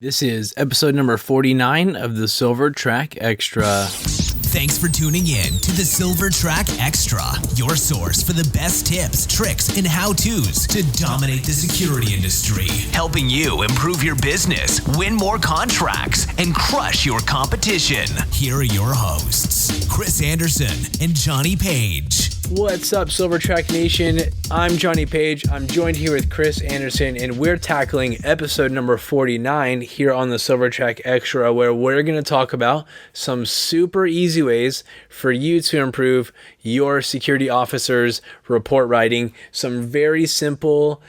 This is episode number 49 of the Silvertrac Extra. Thanks for tuning in to the Silvertrac Extra, your source for the best tips, tricks, and how-tos to dominate the security industry, helping you improve your business, win more contracts, and crush your competition. Here are your hosts, Chris Anderson and Johnny Page. What's up, Silvertrac Nation? I'm Johnny Page. I'm joined here with Chris Anderson, and we're tackling episode number 49 here on the Silvertrac Extra, where we're going to talk about some super easy ways for you to improve your security officer's report writing. Some very simple.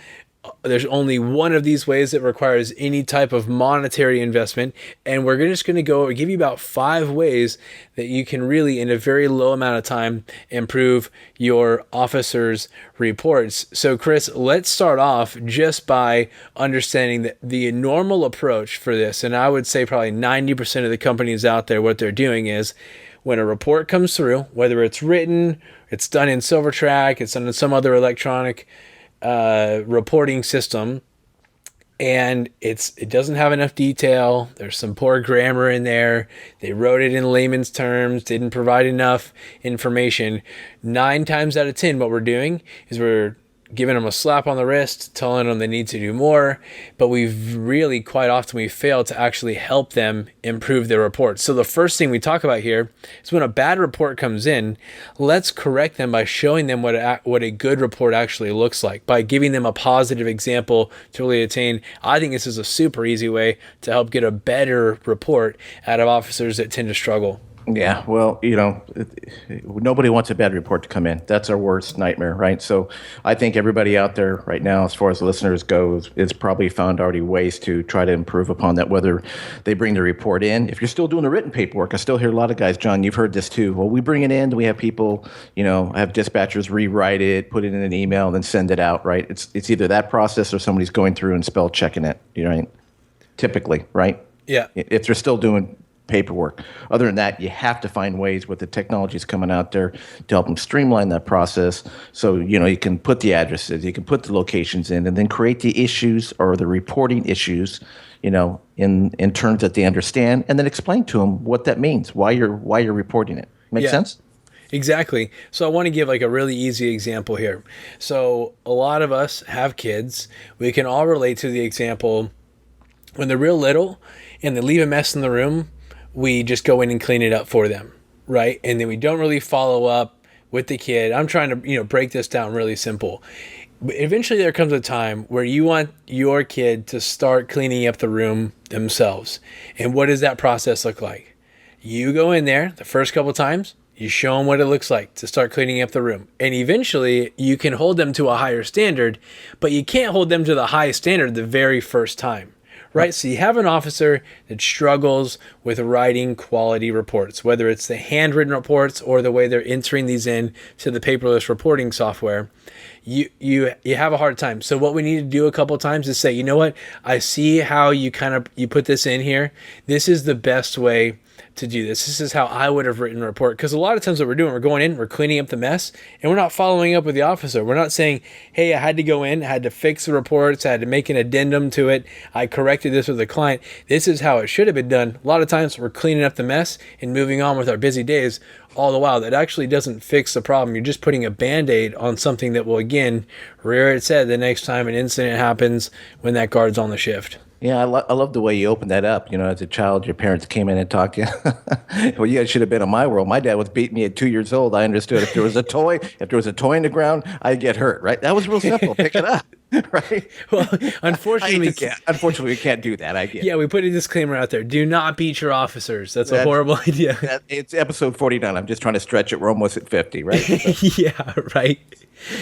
There's only one of these ways that requires any type of monetary investment, and we're just going to give you about 5 ways that you can really, in a very low amount of time, improve your officer's reports. So, Chris, let's start off just by understanding that the normal approach for this, and I would say probably 90% of the companies out there, what they're doing is when a report comes through, whether it's written, it's done in Silvertrac, it's done in some other electronic reporting system, and it doesn't have enough detail. There's some poor grammar in there. They wrote it in layman's terms, didn't provide enough information. 9 times out of 10, what we're doing is we're giving them a slap on the wrist, telling them they need to do more, but quite often we fail to actually help them improve their report. So the first thing we talk about here is when a bad report comes in, let's correct them by showing them what a good report actually looks like, by giving them a positive example to really attain. I think this is a super easy way to help get a better report out of officers that tend to struggle. Yeah, well, nobody wants a bad report to come in. That's our worst nightmare, right? So I think everybody out there right now, as far as listeners goes, is probably found already ways to try to improve upon that, whether they bring the report in. If you're still doing the written paperwork, I still hear a lot of guys, John, you've heard this too. Well, we bring it in, we have people, have dispatchers rewrite it, put it in an email, and then send it out, right? It's either that process or somebody's going through and spell checking it, right? Typically, right? Yeah. If they're still doing paperwork. Other than that, you have to find ways with the technologies coming out there to help them streamline that process. So, you can put the addresses, you can put the locations in, and then create the issues or the reporting issues, in terms that they understand, and then explain to them what that means, why you're reporting it. Make sense? Exactly. So I want to give a really easy example here. So a lot of us have kids. We can all relate to the example when they're real little and they leave a mess in the room. We just go in and clean it up for them, right? And then we don't really follow up with the kid. I'm trying to, break this down really simple. But eventually there comes a time where you want your kid to start cleaning up the room themselves. And what does that process look like? You go in there the first couple times, you show them what it looks like to start cleaning up the room. And eventually you can hold them to a higher standard, but you can't hold them to the highest standard the very first time. Right? So you have an officer that struggles with writing quality reports, whether it's the handwritten reports or the way they're entering these in to the paperless reporting software. You have a hard time. So what we need to do a couple of times is say, you know what? I see how you put this in here. This is the best way to do this. This is how I would have written a report. Because a lot of times what we're doing, we're going in, we're cleaning up the mess, and we're not following up with the officer. We're not saying, hey, I had to go in, I had to fix the reports, I had to make an addendum to it, I corrected this with the client. This is how it should have been done. A lot of times we're cleaning up the mess and moving on with our busy days. All the while, that actually doesn't fix the problem. You're just putting a Band-Aid on something that will, again, rear its head the next time an incident happens when that guard's on the shift. Yeah, I love the way you opened that up. As a child, your parents came in and talked to you. Well, you guys should have been in my world. My dad was beating me at 2 years old. I understood if there was a toy in the ground, I'd get hurt, right? That was real simple. Pick it up, right? Well, unfortunately, we can't do that. I get. Yeah, we put a disclaimer out there. Do not beat your officers. That's a horrible idea. It's episode 49. I'm just trying to stretch it. We're almost at 50, right? Yeah, right.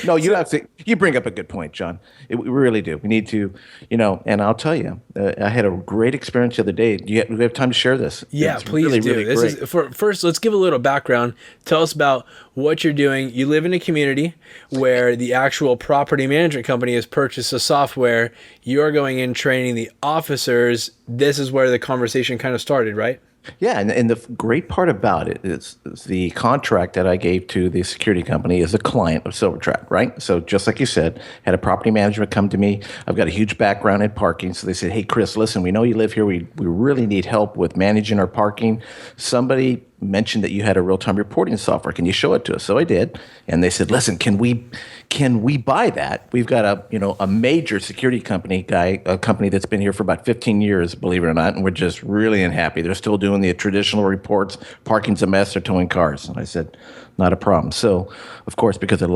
No, you bring up a good point, John. We really do. We need to, and I'll tell you, I had a great experience the other day. Do we have time to share this? Yeah, please really, do. Really first, let's give a little background. Tell us about what you're doing. You live in a community where the actual property management company has purchased a software. You're going in training the officers. This is where the conversation kind of started, right? Yeah, and the great part about it is the contract that I gave to the security company is a client of Silvertrac, right? So just like you said, had a property manager come to me. I've got a huge background in parking, so they said, "Hey, Chris, listen, we know you live here. We really need help with managing our parking. Somebody mentioned that you had a real-time reporting software. Can you show it to us?" So I did, and they said, "Listen, can we buy that? We've got a major security company guy, a company that's been here for about 15 years, believe it or not, and we're just really unhappy. They're still doing the traditional reports. Parking's a mess. They're towing cars." And I said, "Not a problem." So, of course, because I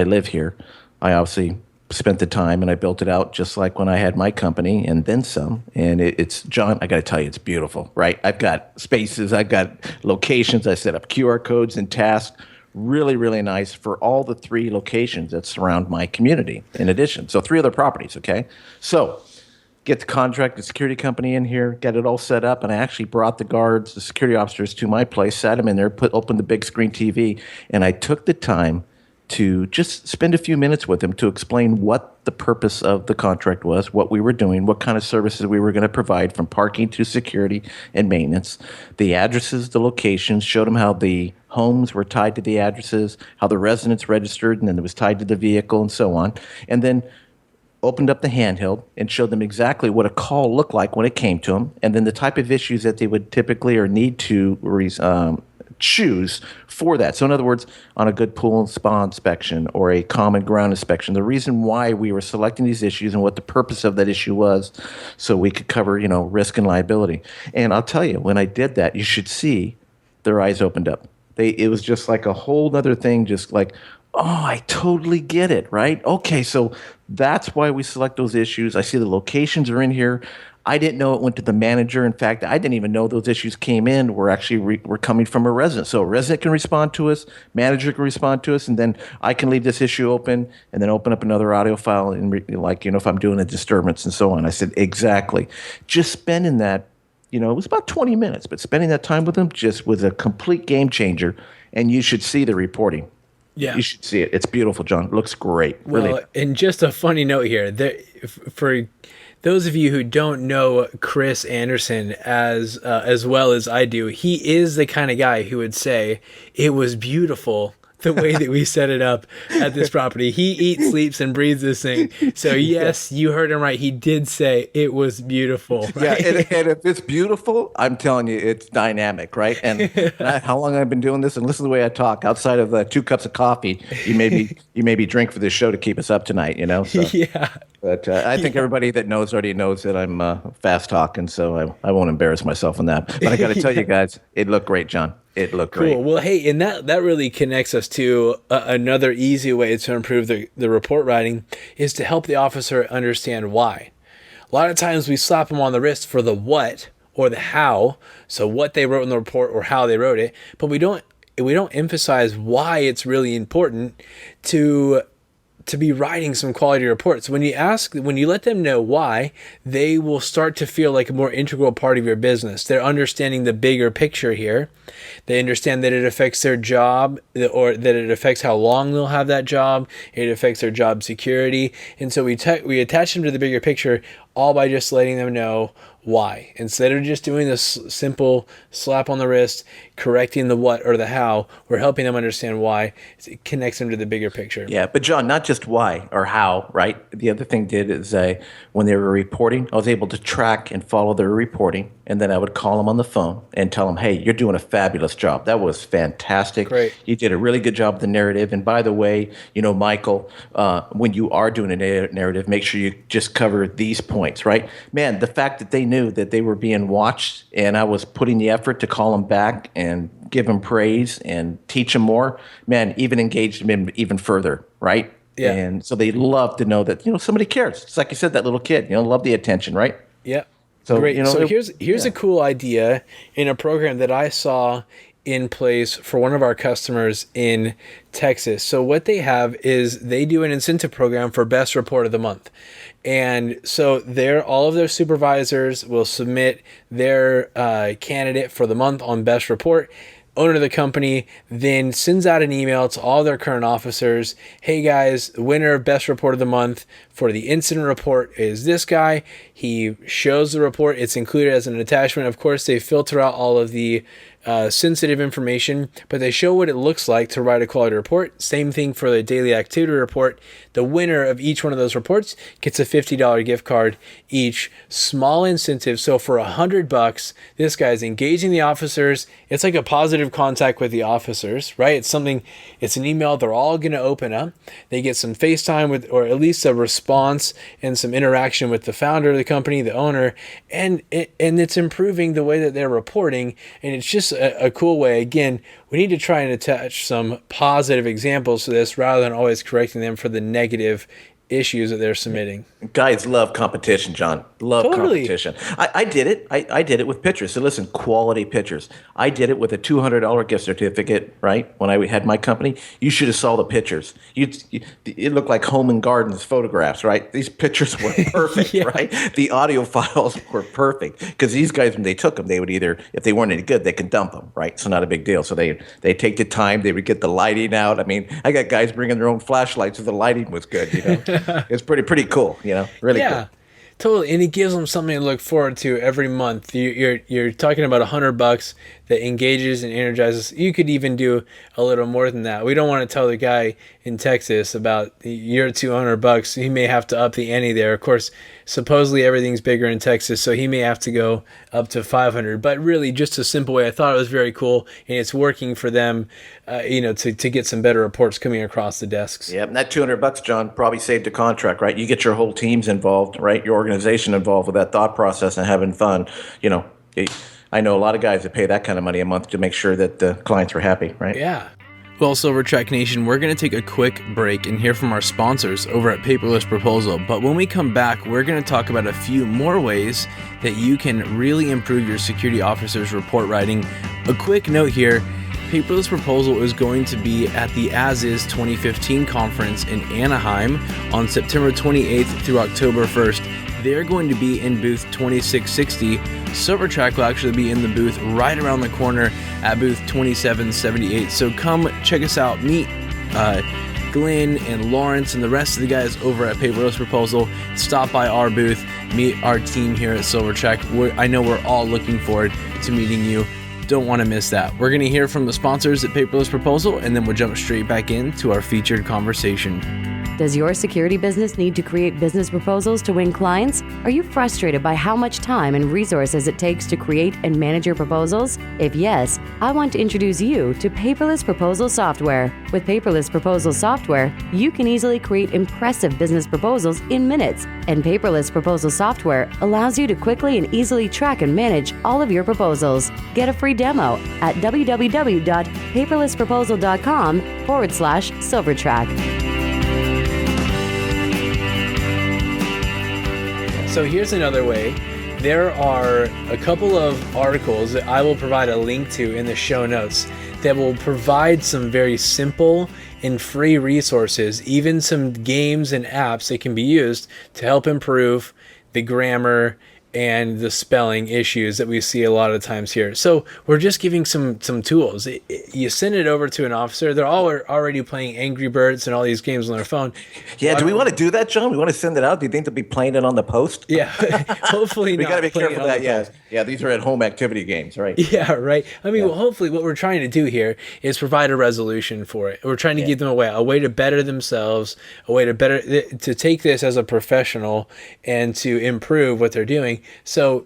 live here, I obviously spent the time and I built it out just like when I had my company and then some. And it's John, I got to tell you, it's beautiful, right? I've got spaces, I've got locations, I set up QR codes and tasks. Really, really nice for all the 3 locations that surround my community in addition. So 3 other properties, okay? So get the contract, the security company in here, get it all set up, and I actually brought the guards, the security officers to my place, sat them in there, opened the big screen TV, and I took the time to just spend a few minutes with them to explain what the purpose of the contract was, what we were doing, what kind of services we were going to provide from parking to security and maintenance, the addresses, the locations, showed them how the homes were tied to the addresses, how the residents registered, and then it was tied to the vehicle and so on. And then opened up the handheld and showed them exactly what a call looked like when it came to them, and then the type of issues that they would typically or need to choose for that. So in other words, on a good pool and spa inspection or a common ground inspection, the reason why we were selecting these issues and what the purpose of that issue was, so we could cover, risk and liability. And I'll tell you, when I did that, you should see their eyes opened up. It was just like a whole other thing, just like, oh, I totally get it, right? Okay, so that's why we select those issues. I see the locations are in here. I didn't know it went to the manager. In fact, I didn't even know those issues came in. Were actually were coming from a resident. So a resident can respond to us, manager can respond to us, and then I can leave this issue open and then open up another audio file and if I'm doing a disturbance and so on. I said exactly. Just spending that, it was about 20 minutes, but spending that time with them just was a complete game changer. And you should see the reporting. Yeah. You should see it. It's beautiful, John. It looks great. Well, Really. and just a funny note here, for those of you who don't know Chris Anderson as well as I do, he is the kind of guy who would say it was beautiful the way that we set it up at this property. He eats, sleeps, and breathes this thing. So yes, you heard him right. He did say it was beautiful. Right? Yeah, and if it's beautiful, I'm telling you, it's dynamic, right? And how long I've been doing this, and listen to the way I talk. Outside of 2 cups of coffee, you maybe drink for this show to keep us up tonight. So. Yeah. But I think everybody that knows already knows that I'm fast talking, so I won't embarrass myself on that. But I got to tell you guys, it looked great, John. It looked great. Cool. Well, hey, and that really connects us to another easy way to improve the report writing is to help the officer understand why. A lot of times we slap them on the wrist for the what or the how, so what they wrote in the report or how they wrote it, but we don't emphasize why it's really important to be writing some quality reports. When you let them know why, they will start to feel like a more integral part of your business. They're understanding the bigger picture here. They understand that it affects their job, or that it affects how long they'll have that job. It affects their job security. And so we attach them to the bigger picture, all by just letting them know why. Instead of just doing this simple slap on the wrist, correcting the what or the how, we're helping them understand why. It connects them to the bigger picture. Yeah, but John, not just why or how, right? The other thing is when they were reporting, I was able to track and follow their reporting, and then I would call them on the phone and tell them, hey, you're doing a fabulous job. That was fantastic. Great. You did a really good job with the narrative. And by the way, Michael, when you are doing a narrative, make sure you just cover these points, right? Man, the fact that they knew that they were being watched and I was putting the effort to call them back and give them praise and teach them more, man, even engaged them even further, right? Yeah. And so they love to know that, somebody cares. It's like you said, that little kid, love the attention, right? Yeah. So, great. So here's a cool idea in a program that I saw in place for one of our customers in Texas. So what they have is they do an incentive program for best report of the month. And so all of their supervisors will submit their candidate for the month on best report. owner of the company then sends out an email to all their current officers. Hey guys, the winner of best report of the month for the incident report is this guy. He shows the report. It's included as an attachment. Of course, they filter out all of the sensitive information, but they show what it looks like to write a quality report. Same thing for the daily activity report. The winner of each one of those reports gets a $50 gift card each. Small incentive. So for $100, this guy's engaging the officers. It's like a positive contact with the officers, right? It's an email they're all going to open up. They get some FaceTime with, or at least a response and some interaction with the founder of the company, the owner, and it's improving the way that they're reporting. And it's just a cool way. Again, we need to try and attach some positive examples to this rather than always correcting them for the negative issues that they're submitting. Guys love competition, John. Love competition. I did it. I did it with pictures. So listen, quality pictures. I did it with a $200 gift certificate, right? When I had my company, you should have saw the pictures. It looked like Home and Gardens photographs, right? These pictures were perfect, right? The audio files were perfect because these guys, when they took them, they would either, if they weren't any good, they could dump them, right? So not a big deal. So they take the time. They would get the lighting out. I mean, I got guys bringing their own flashlights so the lighting was good, you know? It's pretty cool, you know, really cool. Totally, and it gives them something to look forward to every month. You're talking about $100 that engages and energizes. You could even do a little more than that. We don't want to tell the guy in Texas about your $200. He may have to up the ante there. Of course, supposedly everything's bigger in Texas, so he may have to go up to $500. But really, just a simple way. I thought it was very cool, and it's working for them. To get some better reports coming across the desks. Yeah, and that $200, John, probably saved a contract, right? You get your whole teams involved, right? Your organization involved with that thought process and having fun. You know, I know a lot of guys that pay that kind of money a month to make sure that the clients are happy, right? Yeah. Well, Silvertrac Nation, we're going to take a quick break and hear from our sponsors over at Paperless Proposal. But when we come back, we're going to talk about a few more ways that you can really improve your security officer's report writing. A quick note here. Paperless Proposal is going to be at the As Is 2015 conference in Anaheim on September 28th through October 1st. They're going to be in booth 2660. Silvertrac will actually be in the booth right around the corner at booth 2778. So come check us out. Meet Glenn and Lawrence and the rest of the guys over at Paperless Proposal. Stop by our booth. Meet our team here at Silvertrac. I know we're all looking forward to meeting you. Don't want to miss that. We're going to hear from the sponsors at Paperless Proposal, and then we'll jump straight back into our featured conversation. Does your security business need to create business proposals to win clients? Are you frustrated by how much time and resources it takes to create and manage your proposals? If yes, I want to introduce you to Paperless Proposal Software. With Paperless Proposal Software, you can easily create impressive business proposals in minutes, and Paperless Proposal Software allows you to quickly and easily track and manage all of your proposals. Get a free demo at www.paperlessproposal.com/Silvertrac. So here's another way. There are a couple of articles that I will provide a link to in the show notes that will provide some very simple and free resources, even some games and apps that can be used to help improve the grammar and the spelling issues that we see a lot of times here. So we're just giving some tools. You send it over to an officer. They're all already playing Angry Birds and all these games on their phone. Yeah, do we want to do that, John? We want to send it out? Do you think they'll be playing it on the post? Yeah, hopefully we not. We got to be careful of that, yeah. Yeah, these are at-home activity games, right? Yeah, right. I mean, well, hopefully what we're trying to do here is provide a resolution for it. We're trying to give them a way to better themselves, a way to take this as a professional and to improve what they're doing. So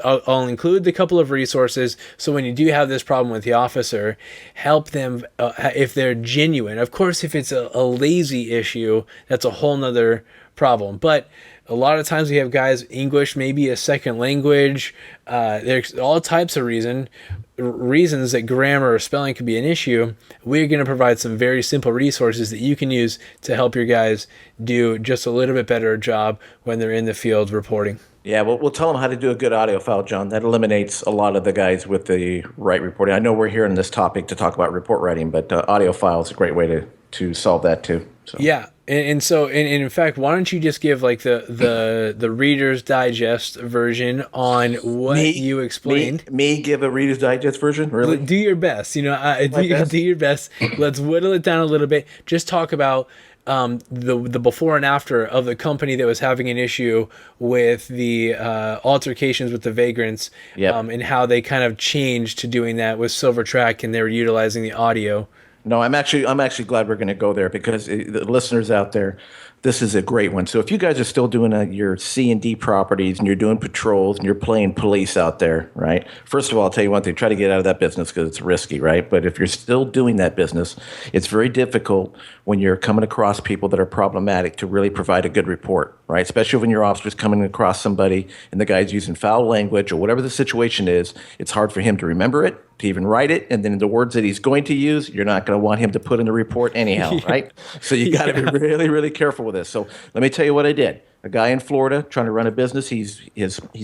I'll include the couple of resources. So when you do have this problem with the officer, help them if they're genuine. Of course, if it's a lazy issue, that's a whole nother problem. But a lot of times we have guys, English may be a second language. There's all types of reasons that grammar or spelling could be an issue. We're going to provide some very simple resources that you can use to help your guys do just a little bit better job when they're in the field reporting. Yeah, we'll tell them how to do a good audio file, John. That eliminates a lot of the guys with the right reporting. I know we're here on this topic to talk about report writing, but audio file is a great way to solve that too. So. Yeah, And in fact, why don't you just give like the Reader's Digest version on what Me, you explained? me give a Reader's Digest version, really? Do your best. My best? Do your best. Let's whittle it down a little bit. Just talk about the before and after of the company that was having an issue with the altercations with the vagrants, Yep. and how they kind of changed to doing that with Silvertrac, and they were utilizing the audio. No, I'm actually glad we're going to go there because the listeners out there, this is a great one. So if you guys are still doing your C&D properties and you're doing patrols and you're playing police out there, right? First of all, I'll tell you one thing, try to get out of that business because it's risky, right? But if you're still doing that business, it's very difficult when you're coming across people that are problematic to really provide a good report, right? Especially when your officer's coming across somebody and the guy's using foul language or whatever the situation is, it's hard for him to remember it, to even write it, and then the words that he's going to use, you're not going to want him to put in the report anyhow, right? So you got to be really, really careful with this. So let me tell you what I did. A guy in Florida trying to run a business, he's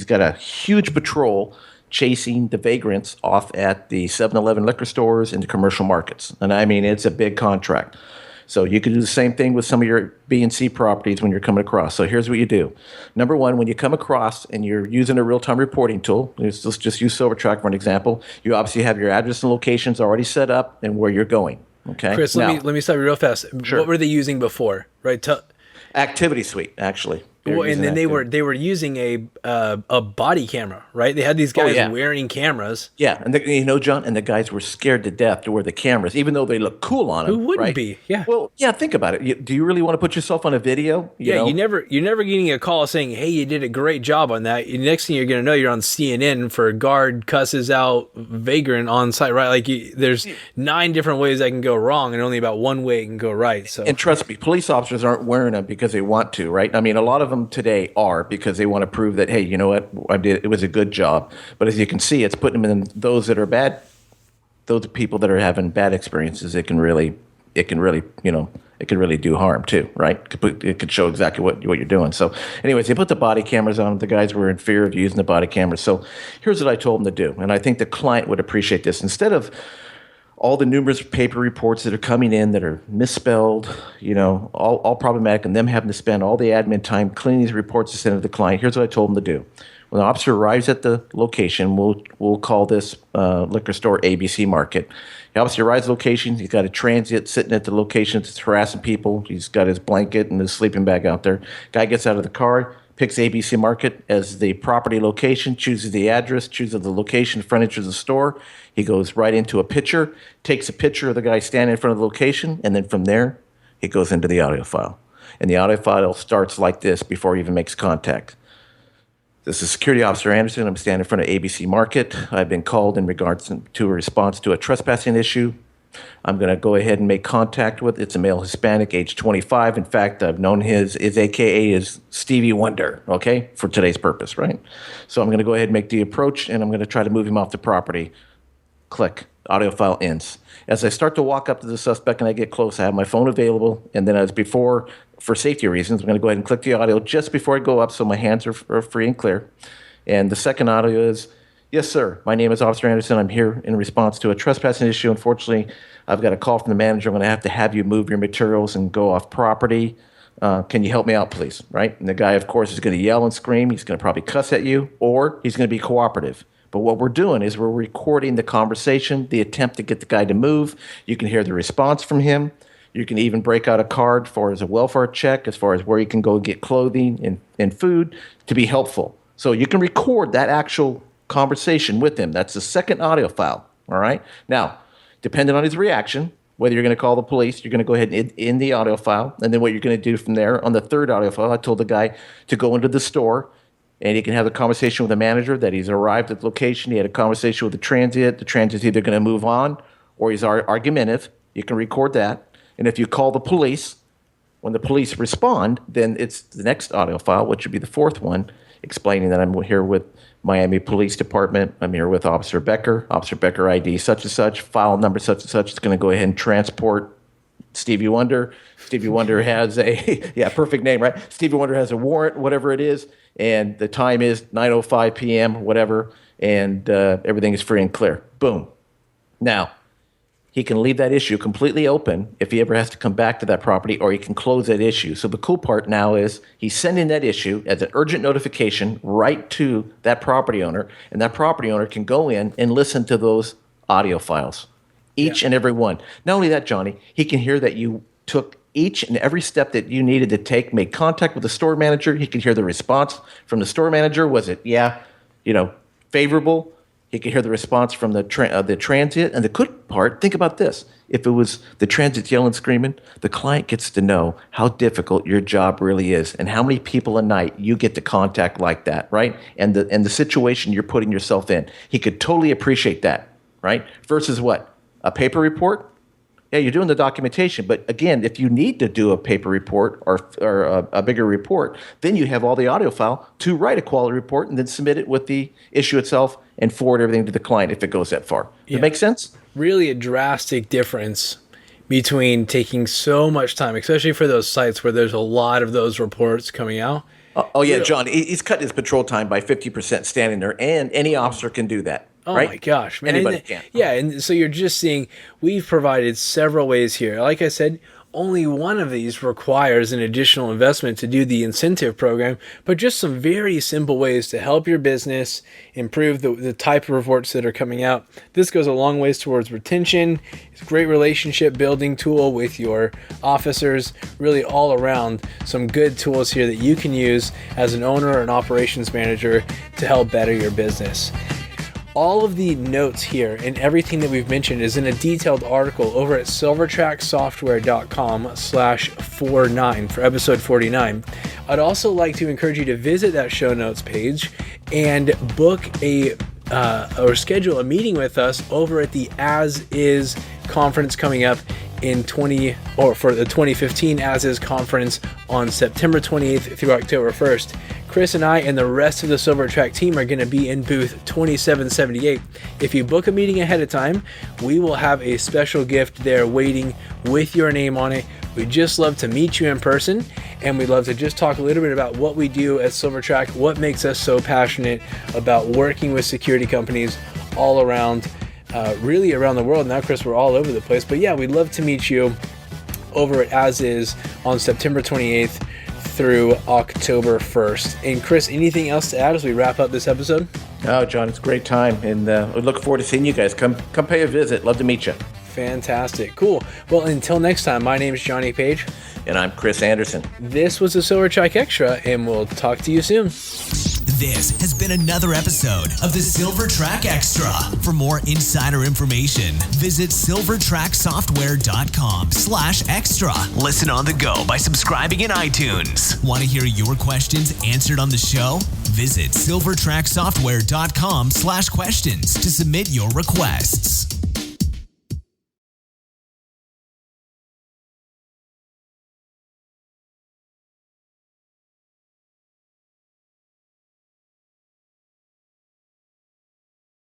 got a huge patrol chasing the vagrants off at the 7-Eleven liquor stores and the commercial markets. And I mean, it's a big contract. So you can do the same thing with some of your B and C properties when you're coming across. So here's what you do. Number one, when you come across and you're using a real-time reporting tool, let's just use Silvertrac for an example, you obviously have your address and locations already set up and where you're going. Okay. Chris, let me stop you real fast. Sure. What were they using before? Right. Activity Suite, actually. Well, and then they were using a body camera, right? They had these guys wearing cameras. Yeah, and John, and the guys were scared to death to wear the cameras, even though they look cool on them. Who wouldn't right? be? Yeah. Well, yeah. Think about it. Do you really want to put yourself on a video? You're never getting a call saying, "Hey, you did a great job on that." The next thing you're gonna know, you're on CNN for guard cusses out vagrant on site, right? Like there's 9 different ways that can go wrong, and only about one way it can go right. So, and trust me, police officers aren't wearing them because they want to, right? I mean, a lot of them today are because they want to prove that, hey, you know what, it was a good job. But as you can see, it's putting them in those that are bad, those people that are having bad experiences. It can really do harm too, right? It could show exactly what you're doing. So, anyways, they put the body cameras on. The guys were in fear of using the body cameras. So, here's what I told them to do, and I think the client would appreciate this. Instead of all the numerous paper reports that are coming in that are misspelled, all problematic, and them having to spend all the admin time cleaning these reports to send to the client. Here's what I told them to do. When the officer arrives at the location, we'll call this liquor store ABC Market. The officer arrives at the location. He's got a transient sitting at the location that's harassing people. He's got his blanket and his sleeping bag out there. Guy gets out of the car, picks ABC Market as the property location, chooses the address, chooses the location, frontage of the store. He goes right into a picture, takes a picture of the guy standing in front of the location, and then from there, he goes into the audio file. And the audio file starts like this before he even makes contact. This is Security Officer Anderson. I'm standing in front of ABC Market. I've been called in regards to a response to a trespassing issue. I'm going to go ahead and make contact with. It's a male Hispanic, age 25. In fact, I've known his AKA is Stevie Wonder, okay, for today's purpose, right? So I'm going to go ahead and make the approach, and I'm going to try to move him off the property. Click. Audio file ends. As I start to walk up to the suspect and I get close, I have my phone available, and then as before, for safety reasons, I'm going to go ahead and click the audio just before I go up so my hands are free and clear. And the second audio is, yes, sir. My name is Officer Anderson. I'm here in response to a trespassing issue. Unfortunately, I've got a call from the manager. I'm going to have you move your materials and go off property. Can you help me out, please? Right? And the guy, of course, is going to yell and scream. He's going to probably cuss at you, or he's going to be cooperative. But what we're doing is we're recording the conversation, the attempt to get the guy to move. You can hear the response from him. You can even break out a card for as a welfare check, as far as where you can go get clothing and food to be helpful. So you can record that actual conversation with him. That's the second audio file, all right? Now, depending on his reaction, whether you're going to call the police, you're going to go ahead and in the audio file, and then what you're going to do from there, on the third audio file, I told the guy to go into the store, and he can have a conversation with the manager that he's arrived at the location. He had a conversation with the transient. The transient's either going to move on or he's argumentative. You can record that. And if you call the police, when the police respond, then it's the next audio file, which would be the fourth one, explaining that I'm here with Miami Police Department. I'm here with Officer Becker ID such and such, file number such and such. It's going to go ahead and transport Stevie Wonder. Stevie Wonder has a, perfect name, right? Stevie Wonder has a warrant, whatever it is, and the time is 9:05 p.m., whatever, and everything is free and clear. Boom. Now, he can leave that issue completely open if he ever has to come back to that property, or he can close that issue. So the cool part now is he's sending that issue as an urgent notification right to that property owner, and that property owner can go in and listen to those audio files, each and every one. Not only that, Johnny, he can hear that you took each and every step that you needed to take, made contact with the store manager. He can hear the response from the store manager. Was it, favorable? He could hear the response from the transient. And the good part, think about this. If it was the transient yelling, screaming, the client gets to know how difficult your job really is and how many people a night you get to contact like that, right? And the situation you're putting yourself in. He could totally appreciate that, right? Versus what? A paper report? Yeah, you're doing the documentation, but again, if you need to do a paper report or a bigger report, then you have all the audio file to write a quality report and then submit it with the issue itself and forward everything to the client if it goes that far. Does it make sense? Really a drastic difference between taking so much time, especially for those sites where there's a lot of those reports coming out. Oh yeah, John, he's cutting his patrol time by 50% standing there, and any officer can do that. Oh right? my gosh, man. Anybody can. Yeah, and so you're just seeing we've provided several ways here. Like I said, only one of these requires an additional investment to do the incentive program, but just some very simple ways to help your business improve the type of reports that are coming out. This goes a long ways towards retention. It's a great relationship building tool with your officers, really all around some good tools here that you can use as an owner or an operations manager to help better your business. All of the notes here and everything that we've mentioned is in a detailed article over at silvertracsoftware.com/49 for episode 49. I'd also like to encourage you to visit that show notes page and book or schedule a meeting with us over at the As Is conference coming up for the 2015 As Is conference on September 28th through October 1st. Chris and I and the rest of the Silvertrac team are going to be in booth 2778. If you book a meeting ahead of time, we will have a special gift there waiting with your name on it. We'd just love to meet you in person, and we'd love to just talk a little bit about what we do at Silvertrac, what makes us so passionate about working with security companies all around, really around the world. Now, Chris, we're all over the place, but yeah, we'd love to meet you over at As Is on September 28th through October 1st. And Chris, anything else to add as we wrap up this episode? Oh, John, it's a great time, and we look forward to seeing you guys. Come pay a visit. Love to meet you. Fantastic. Cool. Well, until next time, my name is Johnny Page. And I'm Chris Anderson. This was a Silvertrac Extra, and we'll talk to you soon. This has been another episode of the Silvertrac Extra. For more insider information, visit silvertracsoftware.com/extra. Listen on the go by subscribing in iTunes. Want to hear your questions answered on the show? Visit silvertracsoftware.com/questions to submit your requests.